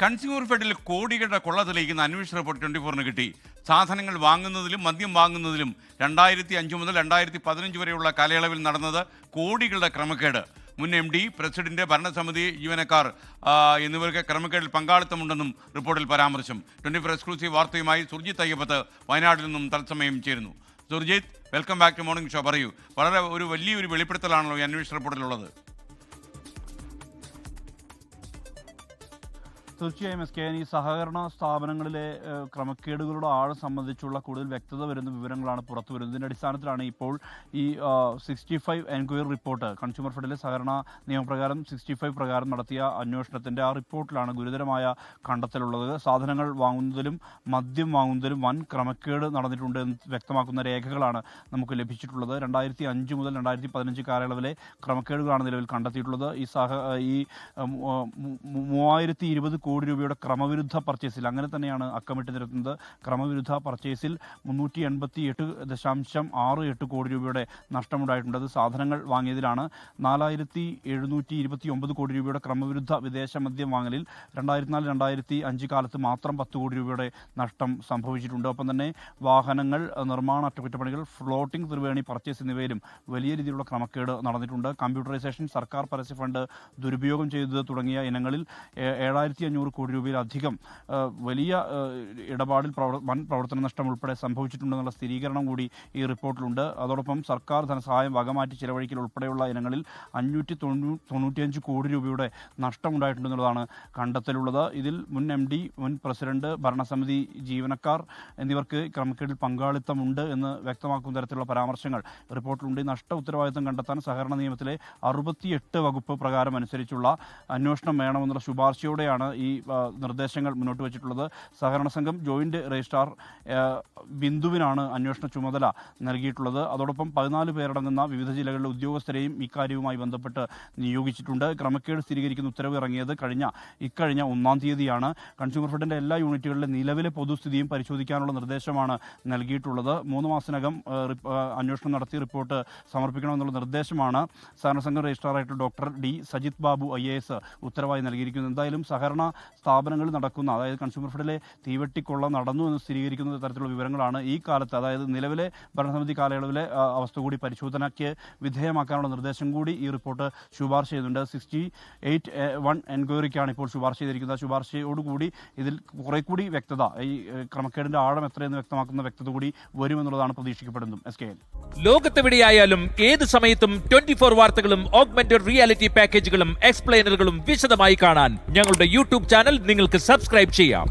Consumer ഫെഡിൽ കോടികളുടെ കൊള്ള തെളിയിക്കുന്ന അന്വേഷണ റിപ്പോർട്ട് 24-ന് കിട്ടി. സാധനങ്ങൾ വാങ്ങുന്നതിലും മദ്യം വാങ്ങുന്നതിലും 2005 മുതൽ 2015 വരെയുള്ള കാലയളവിൽ നടന്നത് കോടികളുടെ ക്രമക്കേട്. മുൻ MD, പ്രസിഡന്റ്, ഭരണസമിതി ജീവനക്കാർ എന്നിവർക്ക് ക്രമക്കേടിൽ പങ്കാളിത്തമുണ്ടെന്നും റിപ്പോർട്ടിൽ പരാമർശം. 24 എക്സ്ക്ലൂസീവ് വാർത്തയുമായി സുർജിത്ത് അയ്യപ്പത്ത് വയനാട്ടിൽ നിന്നും തത്സമയം ചേരുന്നു. Surjith, welcome back to morning show. പറയൂ, വളരെ വലിയൊരു വെളിപ്പെടുത്തലാണല്ലോ ഈ അന്വേഷണ റിപ്പോർട്ടിലുള്ളത്. തീർച്ചയായും ഈ സഹകരണ സ്ഥാപനങ്ങളിലെ ക്രമക്കേടുകളുടെ ആഴം സംബന്ധിച്ചുള്ള കൂടുതൽ വ്യക്തത വരുന്ന വിവരങ്ങളാണ് പുറത്തു വരുന്നത്. ഇതിൻ്റെ അടിസ്ഥാനത്തിലാണ് ഇപ്പോൾ ഈ 65 എൻക്വയറി റിപ്പോർട്ട് കൺസ്യൂമർ ഫെഡിലെ സഹകരണ നിയമപ്രകാരം 65 പ്രകാരം നടത്തിയ അന്വേഷണത്തിൻ്റെ ആ റിപ്പോർട്ടിലാണ് ഗുരുതരമായ കണ്ടെത്തലുള്ളത്. സാധനങ്ങൾ വാങ്ങുന്നതിലും മദ്യം വാങ്ങുന്നതിലും വൻ ക്രമക്കേട് നടന്നിട്ടുണ്ട് എന്ന് വ്യക്തമാക്കുന്ന രേഖകളാണ് നമുക്ക് ലഭിച്ചിട്ടുള്ളത്. 2005 മുതൽ 2015 കാലയളവിലെ ക്രമക്കേടുകളാണ് നിലവിൽ കണ്ടെത്തിയിട്ടുള്ളത്. ഈ 3020 കോടി രൂപയുടെ ക്രമവിരുദ്ധ പർച്ചേസിൽ, അങ്ങനെ തന്നെയാണ് അക്കമിട്ട് നിരത്തുന്നത്, ക്രമവിരുദ്ധ പർച്ചേസിൽ 388.68 കോടി രൂപയുടെ നഷ്ടമുണ്ടായിട്ടുണ്ട്. അത് സാധനങ്ങൾ വാങ്ങിയതിലാണ്. 4729 കോടി രൂപയുടെ ക്രമവിരുദ്ധ വിദേശ മദ്യം വാങ്ങലിൽ 2004-2005 കാലത്ത് മാത്രം 10 കോടി രൂപയുടെ നഷ്ടം സംഭവിച്ചിട്ടുണ്ട്. ഒപ്പം തന്നെ വാഹനങ്ങൾ, നിർമ്മാണ അറ്റകുറ്റപ്പണികൾ, ഫ്ലോട്ടിംഗ് ത്രിവേണി പർച്ചേസ് എന്നിവയിലും വലിയ രീതിയിലുള്ള ക്രമക്കേട് നടന്നിട്ടുണ്ട്. കമ്പ്യൂട്ടറൈസേഷൻ, സർക്കാർ പരസ്യ ഫണ്ട് ദുരുപയോഗം ചെയ്തത് തുടങ്ങിയ ഇനങ്ങളിൽ 7500 കോടി രൂപയിലധികം വലിയ ഇടപാടിൽ വൻ പ്രവർത്തന നഷ്ടം ഉൾപ്പെടെ സംഭവിച്ചിട്ടുണ്ടെന്നുള്ള സ്ഥിരീകരണം കൂടി ഈ റിപ്പോർട്ടിലുണ്ട്. അതോടൊപ്പം സർക്കാർ ധനസഹായം വകമാറ്റി ചിലവഴിക്കൽ ഉൾപ്പെടെയുള്ള ഇനങ്ങളിൽ 595 കോടി രൂപയുടെ നഷ്ടമുണ്ടായിട്ടുണ്ടെന്നുള്ളതാണ് കണ്ടെത്തലുള്ളത്. ഇതിൽ മുൻ MD, മുൻ പ്രസിഡന്റ്, ഭരണസമിതി ജീവനക്കാർ എന്നിവർക്ക് ക്രമക്കേടിൽ പങ്കാളിത്തമുണ്ട് എന്ന് വ്യക്തമാക്കുന്ന തരത്തിലുള്ള പരാമർശങ്ങൾ റിപ്പോർട്ടിലുണ്ട്. നഷ്ട ഉത്തരവാദിത്തം കണ്ടെത്താൻ സഹകരണ നിയമത്തിലെ 68 വകുപ്പ് പ്രകാരം അനുസരിച്ചുള്ള അന്വേഷണം വേണമെന്നുള്ള ശുപാർശയോടെയാണ് ഈ നിർദ്ദേശങ്ങൾ മുന്നോട്ട് വച്ചിട്ടുള്ളത്. സഹകരണ സംഘം ജോയിന്റ് രജിസ്ട്രാർ ബിന്ദുവിനാണ് അന്വേഷണ ചുമതല നൽകിയിട്ടുള്ളത്. അതോടൊപ്പം 14 പേരടങ്ങുന്ന വിവിധ ജില്ലകളിലെ ഉദ്യോഗസ്ഥരെയും ഇക്കാര്യവുമായി ബന്ധപ്പെട്ട് നിയോഗിച്ചിട്ടുണ്ട്. ക്രമക്കേട് സ്ഥിരീകരിക്കുന്ന ഉത്തരവ് ഇറങ്ങിയത് ഇക്കഴിഞ്ഞ 1-ാം തീയതിയാണ്. കൺസ്യൂമർ ഫെഡിന്റെ എല്ലാ യൂണിറ്റുകളിലെ നിലവിലെ പൊതുസ്ഥിതിയും പരിശോധിക്കാനുള്ള നിർദ്ദേശമാണ് നൽകിയിട്ടുള്ളത്. 3 മാസത്തിനകം അന്വേഷണം നടത്തി റിപ്പോർട്ട് സമർപ്പിക്കണമെന്നുള്ള നിർദ്ദേശമാണ് സഹകരണ സംഘം രജിസ്ട്രാറായിട്ട് doctor D. Sajith Babu IAS ഉത്തരവായി നൽകിയിരിക്കുന്നത്. എന്തായാലും സഹകരണ സ്ഥാപനങ്ങളിൽ നടക്കുന്ന, അതായത് കൺസ്യൂമർ ഫെഡിലെ തീവെട്ടിക്കൊള്ള നടന്നു എന്ന് സ്ഥിരീകരിക്കുന്ന തരത്തിലുള്ള വിവരങ്ങളാണ് ഈ കാലത്ത്, അതായത് നിലവിലെ ഭരണസമിതി കാലയളവിലെ അവസ്ഥ കൂടി പരിശോധനയ്ക്ക് വിധേയമാക്കാനുള്ള നിർദ്ദേശം കൂടി ഈ റിപ്പോർട്ട് ശുപാർശ ചെയ്യുന്നുണ്ട്. 68 എൻക്വയറിക്കാണ് ഇപ്പോൾ ശുപാർശ ചെയ്തിരിക്കുന്നത്. ശുപാർശയോടുകൂടി ഇതിൽ കുറെ കൂടി വ്യക്തത, ഈ ക്രമക്കേടിന്റെ ആഴം എത്രയെന്ന് വ്യക്തമാക്കുന്ന വ്യക്തത കൂടി വരുമെന്നുള്ളതാണ് പ്രതീക്ഷിക്കപ്പെടുന്നത്. ലോകത്തെവിടെയായാലും ഏത് സമയത്തും 24 വാർത്തകളും ഓഗ്മെന്റഡ് റിയാലിറ്റി പാക്കേജുകളും എക്സ്പ്ലെയിനറുകളും വിശദമായി കാണാൻ ഞങ്ങളുടെ YouTube ചാനൽ നിങ്ങൾക്ക് സബ്സ്ക്രൈബ് ചെയ്യാം.